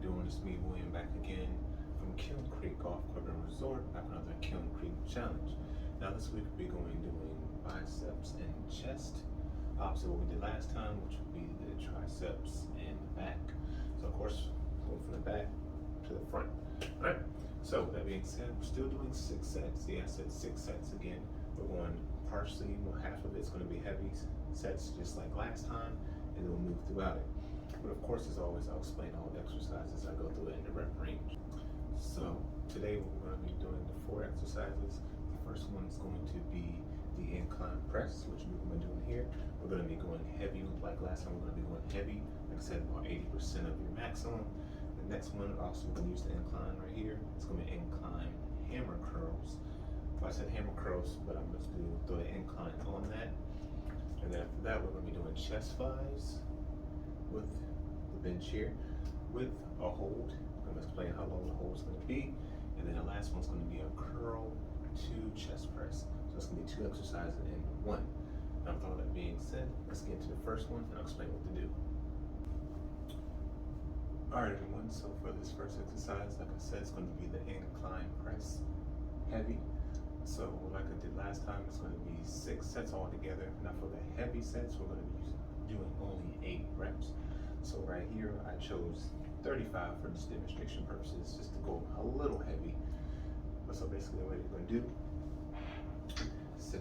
doing? It's me, William, back again from Kiln Creek Golf Club and Resort, back with another Kiln Creek challenge. Now this week we'll be doing biceps and chest, opposite what we did last time, which would be the triceps and back. So of course, going from the back to the front. All right. So that being said, we're still doing 6 sets. Yeah, I said 6 sets again. We're going partially, well, half of it's going to be heavy sets, just like last time, and then we'll move throughout it. But of course, as always, I'll explain all the exercises as I go through it in the rep range. So today we're going to be doing the 4 exercises. The first one is going to be the incline press, which we're going to be doing here. We're going to be going heavy, like last time. We're going to be going heavy, like I said, about 80% of your maximum. The next one, also we're going to use the incline right here. It's going to be incline hammer curls. Well, I said hammer curls, but I'm just going to throw the incline on that. And then after that, we're going to be doing chest flies with the bench here, with a hold. I'm going to explain how long the hold is going to be. And then the last one's going to be a curl to chest press. So it's going to be 2 exercises in one. Now, with all that being said, let's get into the first one and I'll explain what to do. Alright everyone, so for this first exercise, like I said, it's going to be the incline press heavy. So like I did last time, it's going to be 6 sets all together. Now for the heavy sets, we're going to be doing only 8 reps. So right here, I chose 35 for this demonstration purposes, just to go a little heavy. But so basically what you're going to do, so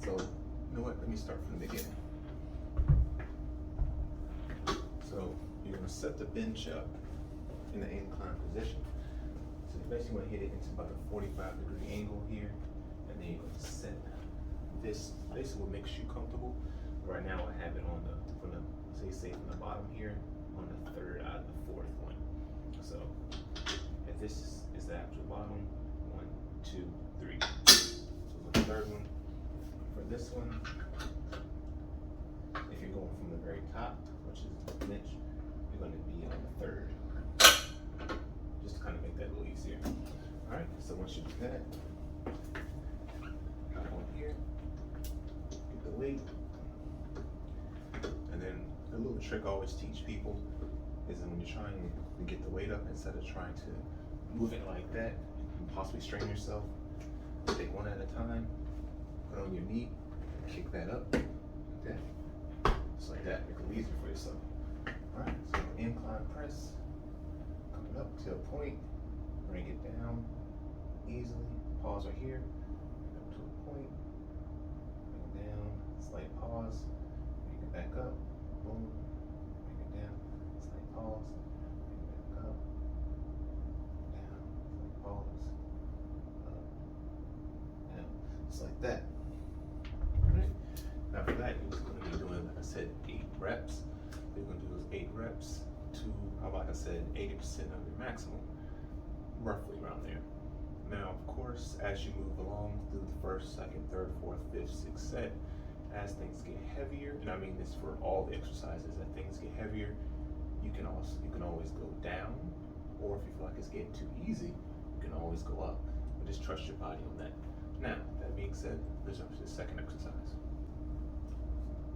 you know what, let me start from the beginning. So you're going to set the bench up in the incline position. So you basically want to hit it into about a 45-degree angle here, and then you're going to set this basically what makes you comfortable. Right now I have it on the from the bottom here on the 3rd out of the 4th one. So if this is the actual bottom, 1, 2, 3. So the 3rd one. For this one, if you're going from the very top, which is the bench, you're going to be on the 3rd. Just to kind of make that a little easier. All right, so once you do that, come on here, get the weight, and then the little trick I always teach people is that when you're trying to get the weight up, instead of trying to move it like that and possibly strain yourself, take one at a time, put on your knee, kick that up, like that, just like that, make it easier for yourself. All right, so incline press, coming up to a point, bring it down easily, pause right here, bring it up to a point, bring it down, slight pause, bring it back up, boom, bring it down, slight pause, bring it back up, down, slight pause, up, down, just like that. All right, now for that, you're just going to be doing, like I said, 8 reps. You're going to do those 8 reps to, like I said, 80% of your maximum, roughly around there. Now, of course, as you move along through the 1st, 2nd, 3rd, 4th, 5th, 6th set, as things get heavier, and I mean this for all the exercises, as things get heavier, you can always go down, or if you feel like it's getting too easy, you can always go up. But just trust your body on that. Now, that being said, let's jump to the 2nd exercise.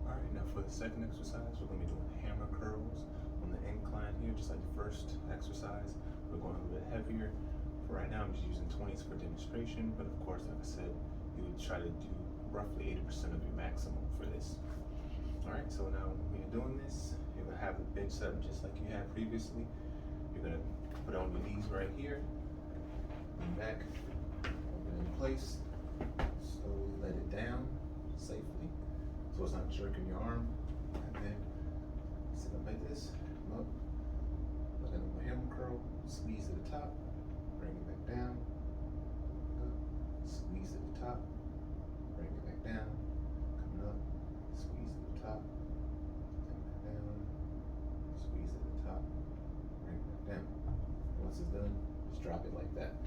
All right, now for the 2nd exercise, we're going to be doing hammer curls on the incline here, just like the first exercise. We're going a little bit heavier. For right now, I'm just using 20s for demonstration, but of course, like I said, you would try to do roughly 80% of your maximum for this. All right, so now when you're doing this, you're going to have the bench set up just like you had previously. You're going to put it on your knees right here, lean back, open in place, slowly let it down safely, so it's not jerking your arm, and then sit up like this, come up, let it on the hammer curl, squeeze to the top, bring it back down, up, squeeze to the top, bring it back down, coming up, squeeze to the top, come back down, squeeze to the top, bring it back down. Once it's done, just drop it like that.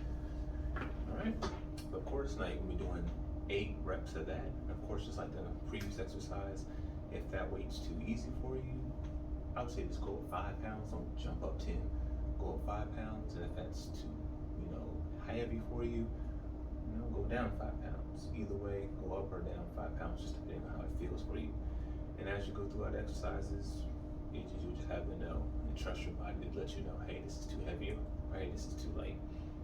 All right, of course, now you're gonna be doing 8 reps of that. Of course, just like the previous exercise, if that weight's too easy for you, I would say just go with 5 pounds, don't jump up 10. Go up 5 pounds, and if that's too, heavy for you, go down 5 pounds. Either way, go up or down 5 pounds, just depending on how it feels for you. And as you go through our exercises, you just have to know, trust your body to let you know, hey, this is too heavy, or hey, this is too light.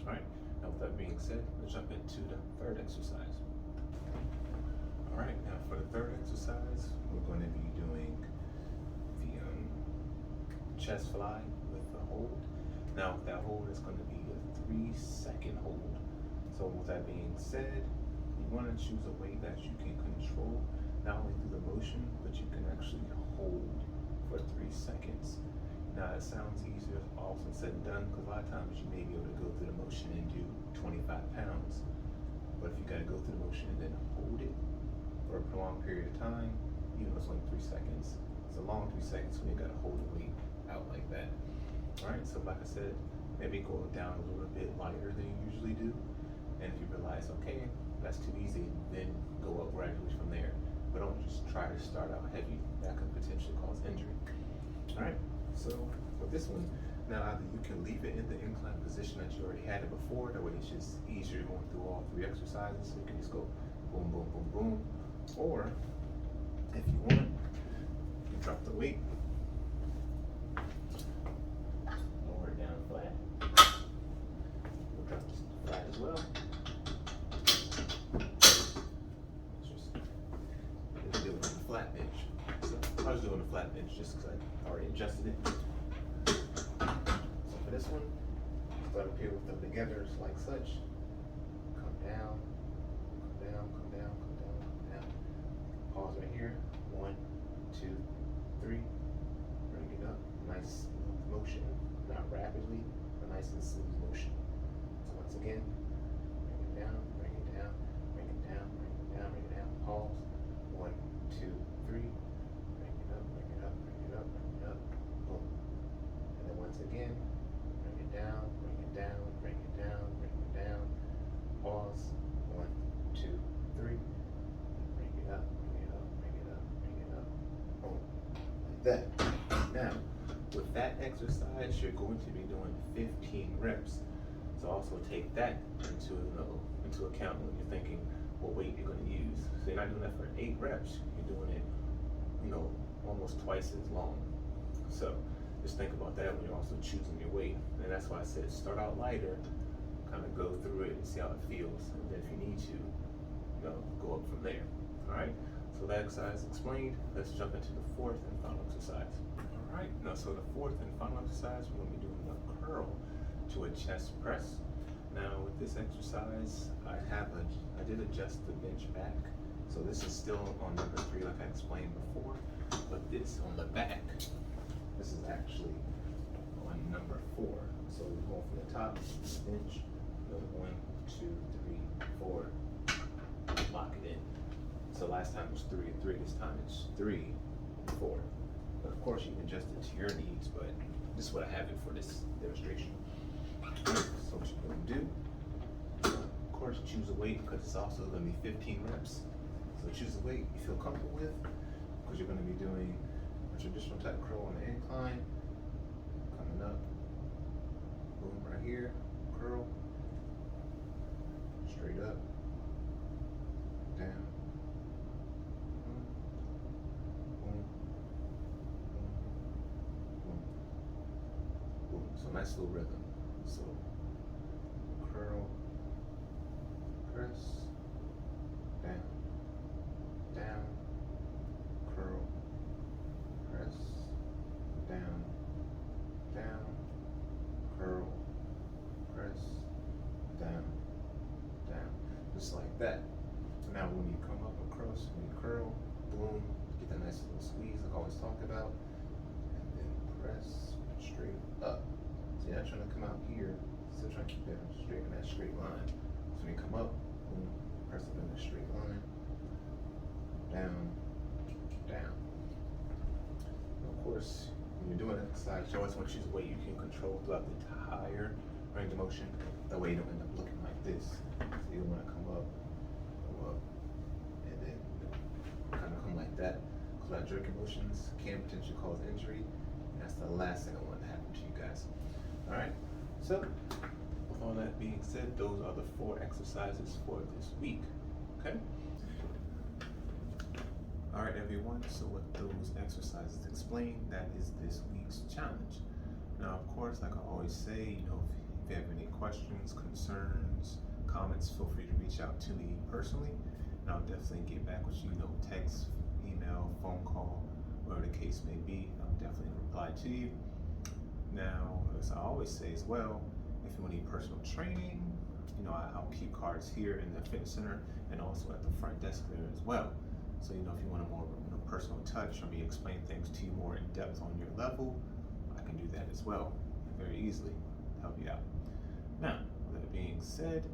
All right, now with that being said, let's jump into the third exercise. All right, now for the third exercise, we're going to be doing the chest fly with the hold. Now with that hold, it's going to be a 3-second hold. So with that being said, you want to choose a weight that you can control, not only through the motion, but you can actually hold for 3 seconds. Now it sounds easier all said and done, because a lot of times you may be able to go through the motion and do 25 pounds. But if you got to go through the motion and then hold it for a prolonged period of time, even though it's only 3 seconds, it's a long 3 seconds when you got to hold the weight out like that. All right, so like I said, maybe go down a little bit lighter than you usually do. And if you realize, okay, that's too easy, then go up gradually from there. But don't just try to start out heavy. That could potentially cause injury. All right, so with this one, now either you can leave it in the incline position that you already had it before, that way it's just easier going through all 3 exercises, so you can just go boom, boom, boom, boom. Or, if you want, you drop the weight, lower it down flat. We'll drop this flat as well. Flat bench. So I was doing a flat bench just because I already adjusted it. So for this one, start up here with them together, just like such. Come down, come down, come down, come down, come down. Pause right here. 1, 2, 3. Bring it up. Nice smooth motion, not rapidly, but nice and smooth motion. So once again, bring it down, bring it down, bring it down, bring it down, bring it down. Pause. 1, 2, 3, bring it up, bring it up, bring it up, bring it up, boom. And then once again, bring it down, bring it down, bring it down, bring it down. Pause. 1, 2, 3, bring it up, bring it up, bring it up, bring it up, boom. Like that. Now, with that exercise, you're going to be doing 15 reps. So also take that into account when you're thinking what weight you're going to use. So you're not doing that for 8 reps, you're doing it, almost twice as long. So just think about that when you're also choosing your weight. And that's why I said start out lighter, kind of go through it and see how it feels. And then if you need to, go up from there. All right, so that exercise explained. Let's jump into the 4th and final exercise. All right, now so the 4th and final exercise, we're going to be doing a curl to a chest press. Now with this exercise, I did adjust the bench back. So this is still on number 3 like I explained before, but this on the back, this is actually on number 4. So we're going from the top, bench, 1, 2, 3, 4, lock it in. So last time it was 3 and 3, this time it's 3 and 4. But of course you can adjust it to your needs, but this is what I have it for this demonstration. So what you're going to do, of course, choose a weight, because it's also going to be 15 reps. So choose a weight you feel comfortable with, because you're going to be doing a traditional type curl on the incline, coming up, boom, right here, curl, straight up, down, boom, boom, boom, boom. So nice little rhythm. So curl, press, down, down, curl, press, down, down, curl, press, down, down. Just like that. Now when you come up across, when you curl, boom, get that nice little squeeze like I always talk about, and then press straight up. So you're not trying to come out here, still trying to keep that straight in that straight line. So when you come up, boom, press up in that straight line, down, down. And of course, when you're doing exercise, you always want to choose a weight you can control throughout the entire range of motion. That way you don't end up looking like this. So you want to come up, and then kind of come like that. Because that jerking motions can potentially cause injury. And that's the last thing I want to happen to you guys. All right, so with all that being said, those are the 4 exercises for this week, okay? All right, everyone, so with those exercises explained, that is this week's challenge. Now, of course, like I always say, you know, if you have any questions, concerns, comments, feel free to reach out to me personally, and I'll definitely get back with you, you know, text, email, phone call, whatever the case may be. I'll definitely reply to you. Now, as I always say as well, if you need personal training, you know, I'll keep cards here in the fitness center and also at the front desk there as well. So, you know, if you want a more personal touch or me explain things to you more in depth on your level, I can do that as well very easily to help you out. Now, with that being said,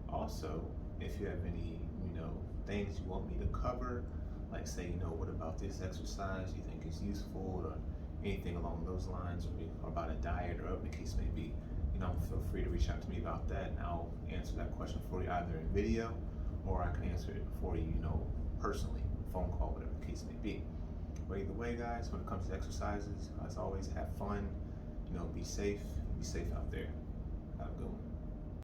also, if you have any, you know, things you want me to cover, like say, you know, what about this exercise you think is useful or anything along those lines, or about a diet or whatever the case may be, you know, feel free to reach out to me about that and I'll answer that question for you either in video or I can answer it for you, you know, personally, phone call, whatever the case may be. But either way, guys, when it comes to exercises, as always, have fun, you know, be safe out there.